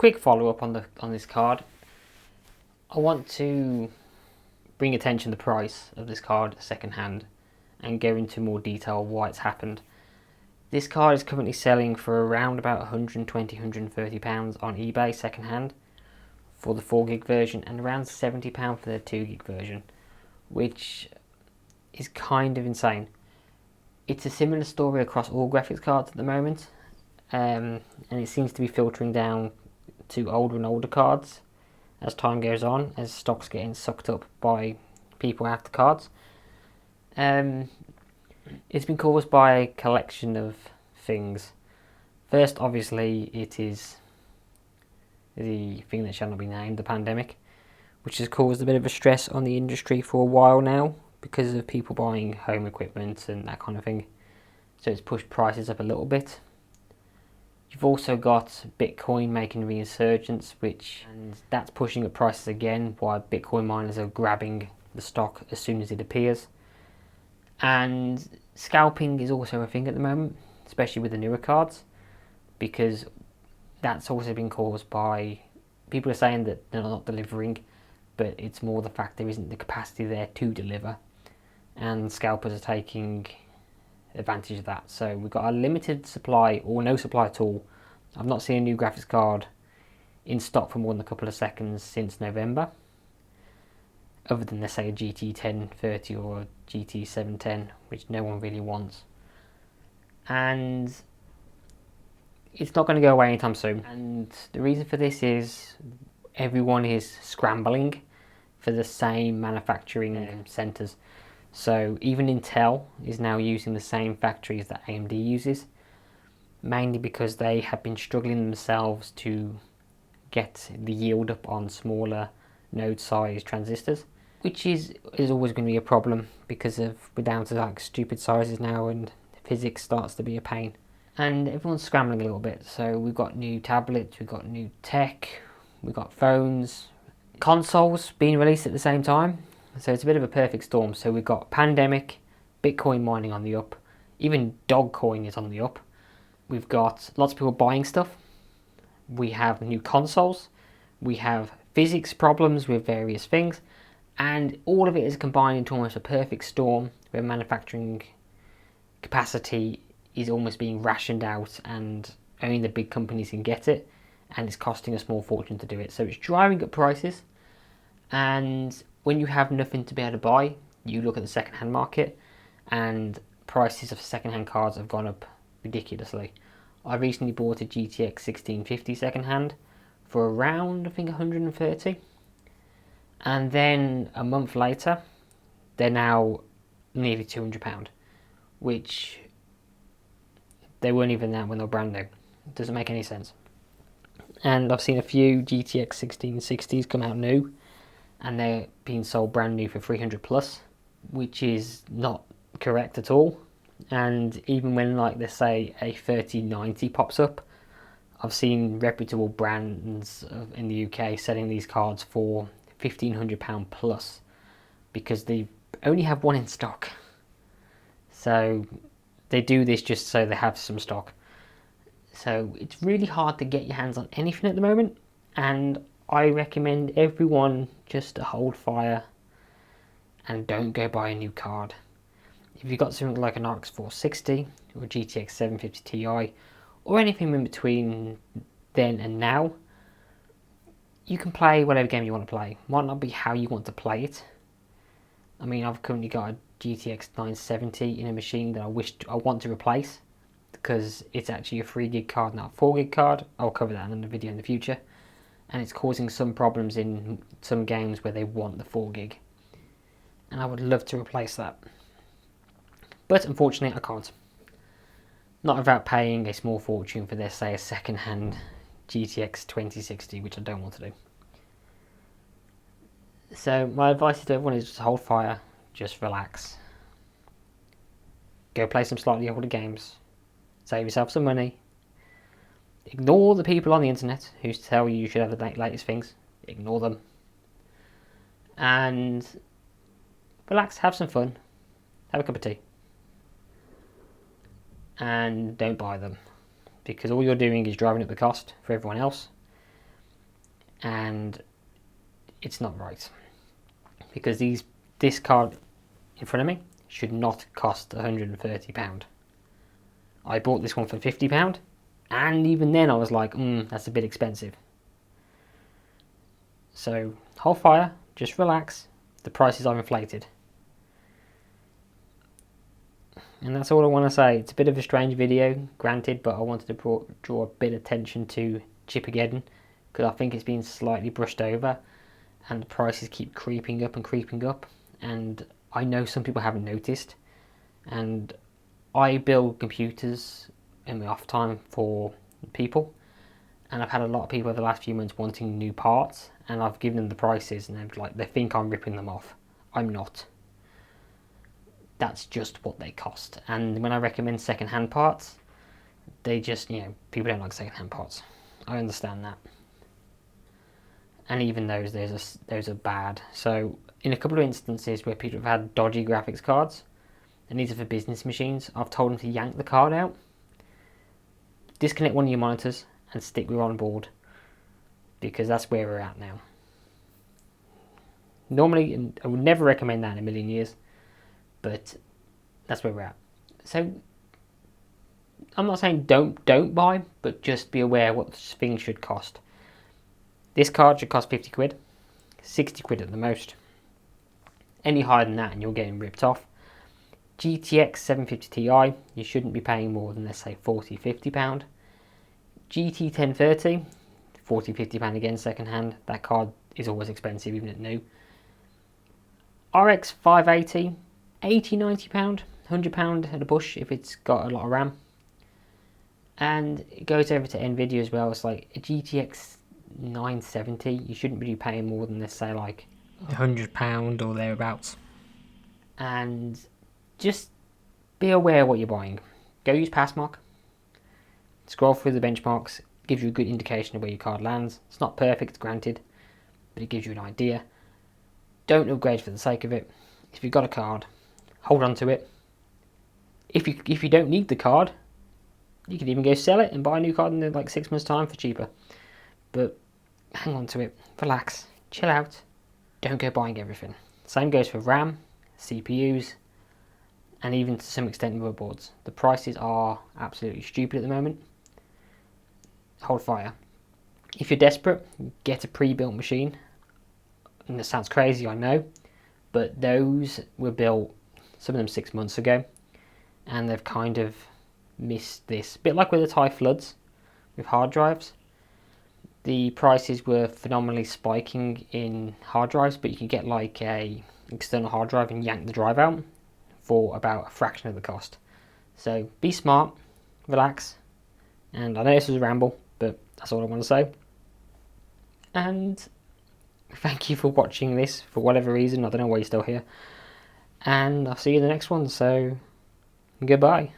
quick follow-up on this card. I want to bring attention to the price of this card second hand and go into more detail why it's happened. This card is currently selling for around about £120, £130 on eBay second hand for the 4GB version, and around £70 for the 2GB version, which is kind of insane. It's a similar story across all graphics cards at the moment, and it seems to be filtering down to older and older cards as time goes on, as stock's getting sucked up by people after cards. It's been caused by a collection of things. First, obviously, it is the thing that shall not be named, the pandemic, which has caused a bit of a stress on the industry for a while now because of people buying home equipment and that kind of thing. So it's pushed prices up a little bit. You've also got Bitcoin making a resurgence, and that's pushing up prices again, while Bitcoin miners are grabbing the stock as soon as it appears. And scalping is also a thing at the moment, especially with the newer cards, because that's also been caused by people are saying that they're not delivering, but it's more the fact there isn't the capacity there to deliver, and scalpers are taking advantage of that. So we've got a limited supply or no supply at all. I've not seen a new graphics card in stock for more than a couple of seconds since November, other than, let's say, a GT 1030 or a GT 710, which no one really wants. And it's not going to go away anytime soon. And the reason for this is everyone is scrambling for the same manufacturing centres. So even Intel is now using the same factories that AMD uses, mainly because they have been struggling themselves to get the yield up on smaller node size transistors, which is always going to be a problem because we're down to like stupid sizes now, and physics starts to be a pain. And everyone's scrambling a little bit. So we've got new tablets, we've got new tech, we've got phones, consoles being released at the same time. So it's a bit of a perfect storm. So we've got pandemic, Bitcoin mining on the up, even Dogecoin is on the up. We've got lots of people buying stuff. We have new consoles. We have physics problems with various things. And all of it is combined into almost a perfect storm where manufacturing capacity is almost being rationed out and only the big companies can get it. And it's costing a small fortune to do it. So it's driving up prices. And when you have nothing to be able to buy, you look at the second-hand market, and prices of second-hand cards have gone up ridiculously. I recently bought a GTX 1650 second-hand for around, I think, 130, and then a month later, they're now nearly £200, which they weren't even that when they were brand new. It doesn't make any sense. And I've seen a few GTX 1660s come out new, and they're being sold brand new for 300 plus, which is not correct at all. And even when, like, let's say a 3090 pops up, I've seen reputable brands in the UK selling these cards for £1,500 plus because they only have one in stock. So they do this just so they have some stock. So it's really hard to get your hands on anything at the moment, and I recommend everyone just to hold fire and don't go buy a new card. If you've got something like an RX 460 or a GTX 750 Ti or anything in between then and now, you can play whatever game you want to play. Might not be how you want to play it. I mean, I've currently got a GTX 970 in a machine that I want to replace because it's actually a 3GB card, not a 4GB card. I'll cover that in a video in the future. And it's causing some problems in some games where they want the 4GB. And I would love to replace that. But unfortunately, I can't. Not without paying a small fortune for, let's say, a second-hand GTX 2060, which I don't want to do. So my advice to everyone is just hold fire, just relax. Go play some slightly older games. Save yourself some money. Ignore the people on the internet who tell you should have the latest things. Ignore them. And relax, have some fun. Have a cup of tea. And don't buy them. Because all you're doing is driving up the cost for everyone else. and it's not right, because this card in front of me should not cost £130. I bought this one for £50, and even then I was like, that's a bit expensive. So hold fire, just relax, the prices are inflated. And that's all I want to say. It's a bit of a strange video, granted, but I wanted to draw a bit of attention to Chipageddon, because I think it's been slightly brushed over and the prices keep creeping up and creeping up, and I know some people haven't noticed. And I build computers in my off time for people, and I've had a lot of people over the last few months wanting new parts, and I've given them the prices, and they think I'm ripping them off. I'm not. That's just what they cost. And when I recommend second-hand parts, they just, people don't like second-hand parts. I understand that. And even those are bad. So in a couple of instances where people have had dodgy graphics cards, and these are for business machines, I've told them to yank the card out, disconnect one of your monitors, and stick with on board, because that's where we're at now. Normally, I would never recommend that in a million years, but that's where we're at. So I'm not saying don't buy, but just be aware what things should cost. This card should cost 50 quid, 60 quid at the most. Any higher than that and you're getting ripped off. GTX 750 Ti, you shouldn't be paying more than, let's say, £40-50. GT 1030, £40-50 again second hand. That card is always expensive even at new. RX 580, £80-90, £100 at a push if it's got a lot of RAM. And it goes over to Nvidia as well. It's like a GTX 970, you shouldn't be paying more than, let's say, like £100 or thereabouts. And just be aware what you're buying. Go use Passmark. Scroll through the benchmarks. Gives you a good indication of where your card lands. It's not perfect, granted, but it gives you an idea. Don't upgrade for the sake of it. If you've got a card, hold on to it. If you don't need the card, you can even go sell it and buy a new card in like 6 months' time for cheaper. But hang on to it. Relax. Chill out. Don't go buying everything. Same goes for RAM, CPUs, and even to some extent motherboards. The prices are absolutely stupid at the moment. Hold fire. If you're desperate, get a pre-built machine. And that sounds crazy, I know, but those were built, some of them 6 months ago, and they've kind of missed this. A bit like with the Thai floods with hard drives. The prices were phenomenally spiking in hard drives, but you can get like a external hard drive and yank the drive out for about a fraction of the cost. So be smart, relax, and I know this was a ramble, but that's all I want to say. And thank you for watching this for whatever reason. I don't know why you're still here. And I'll see you in the next one, so goodbye.